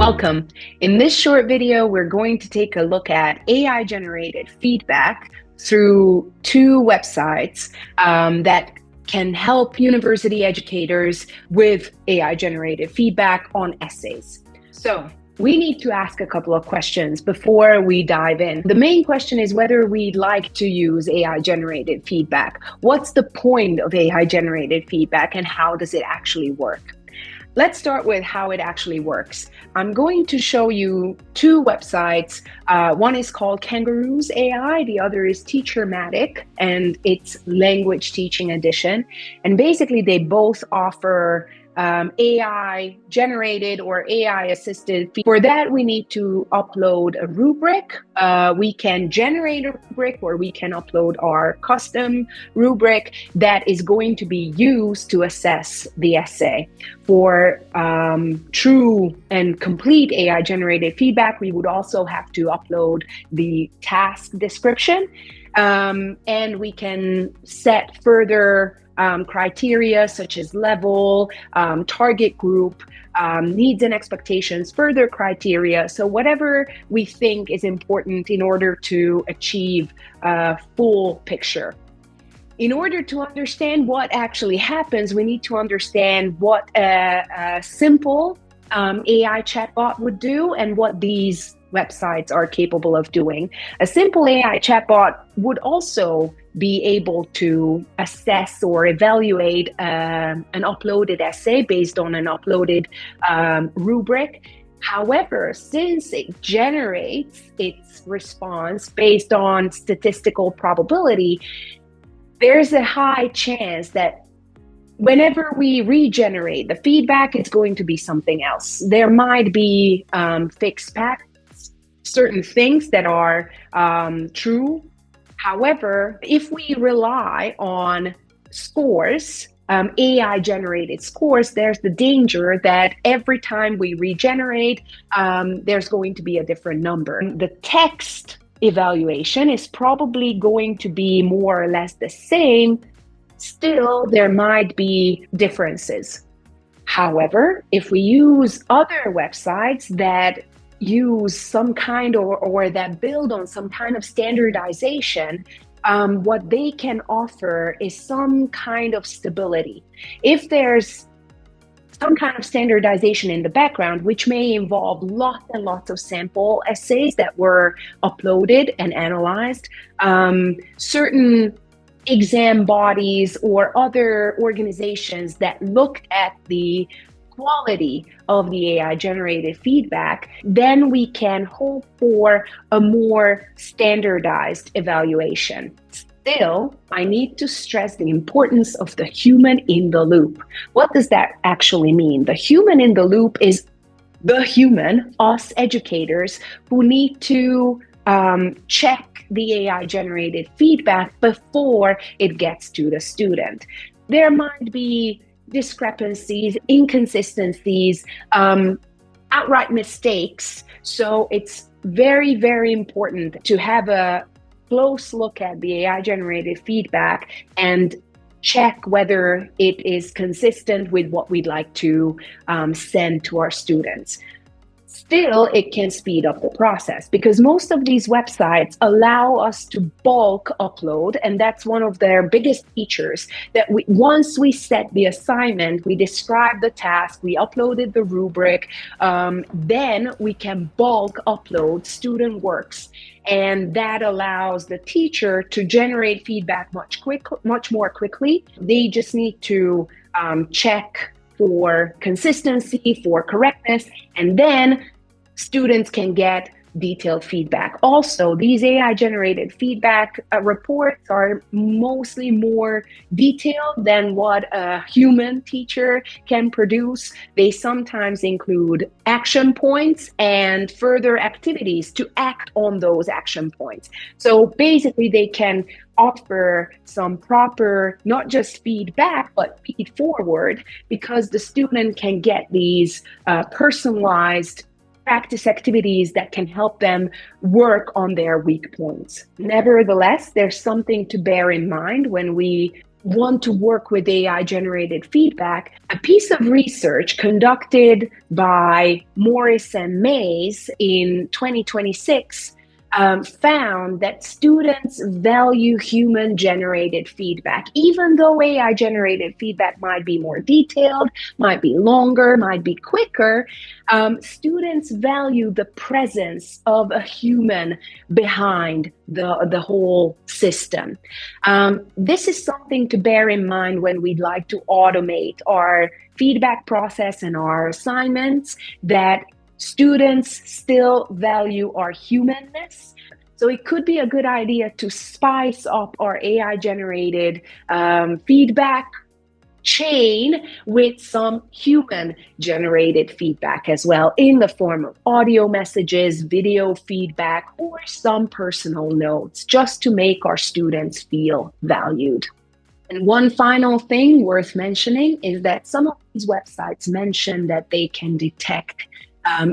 Welcome. In this short video, we're going to take a look at AI-generated feedback through two websites that can help university educators with AI-generated feedback on essays. So we need to ask a couple of questions before we dive in. The main question is whether we'd like to use AI-generated feedback. What's the point of AI-generated feedback and how does it actually work? Let's start with how it actually works. I'm going to show you two websites. One is called Kangaroos AI, the other is Teachermatic, and it's Language Teaching Edition. And basically, they both offer AI-generated or AI-assisted. For that, we need to upload a rubric. We can generate a rubric or we can upload our custom rubric that is going to be used to assess the essay. For true and complete AI-generated feedback, we would also have to upload the task description, and we can set further criteria such as level, target group, needs and expectations, further criteria. So whatever we think is important in order to achieve a full picture. In order to understand what actually happens, we need to understand what a simple AI chatbot would do and what these websites are capable of doing. A simple AI chatbot would also be able to assess or evaluate an uploaded essay based on an uploaded rubric. However, since it generates its response based on statistical probability, there's a high chance that whenever we regenerate the feedback, it's going to be something else. There might be fixed patterns, certain things that are true. However, if we rely on scores, AI-generated scores, there's the danger that every time we regenerate, there's going to be a different number. The text evaluation is probably going to be more or less the same. Still, there might be differences. However, if we use other websites that use some kind or that build on some kind of standardization, what they can offer is some kind of stability. If there's some kind of standardization in the background, which may involve lots and lots of sample essays that were uploaded and analyzed, certain exam bodies or other organizations that looked at the quality of the AI-generated feedback, then we can hope for a more standardized evaluation. Still, I need to stress the importance of the human in the loop. What does that actually mean? The human in the loop is the human, us educators, who need to check the AI-generated feedback before it gets to the student. There might be discrepancies, inconsistencies, outright mistakes. So it's very, very important to have a close look at the AI-generated feedback and check whether it is consistent with what we'd like to send to our students. Still, it can speed up the process because most of these websites allow us to bulk upload, and that's one of their biggest features, that once we set the assignment, we describe the task, we uploaded the rubric, then we can bulk upload student works. And that allows the teacher to generate feedback much more quickly. They just need to check for consistency, for correctness, and then students can get detailed feedback. Also, these AI-generated feedback reports are mostly more detailed than what a human teacher can produce. They sometimes include action points and further activities to act on those action points. So basically, they can offer some proper, not just feedback, but feed forward, because the student can get these personalized practice activities that can help them work on their weak points. Nevertheless, there's something to bear in mind when we want to work with AI generated feedback, a piece of research conducted by Morris and Mays in 2026 found that students value human generated feedback. Even though AI generated feedback might be more detailed, might be longer, might be quicker, students value the presence of a human behind the whole system. This is something to bear in mind when we'd like to automate our feedback process and our assignments, that students still value our humanness. So it could be a good idea to spice up our AI generated feedback chain with some human generated feedback as well, in the form of audio messages, video feedback, or some personal notes, just to make our students feel valued. And one final thing worth mentioning is that some of these websites mention that they can detect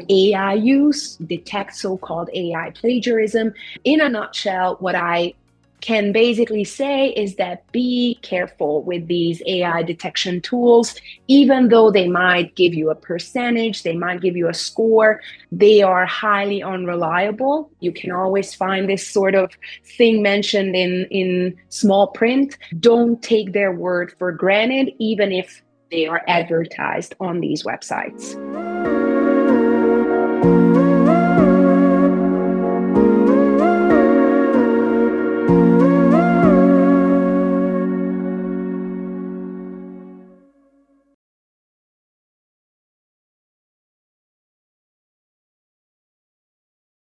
AI use, detect so-called AI plagiarism. In a nutshell, what I can basically say is that be careful with these AI detection tools. Even though they might give you a percentage, they might give you a score, they are highly unreliable. You can always find this sort of thing mentioned in small print. Don't take their word for granted, even if they are advertised on these websites.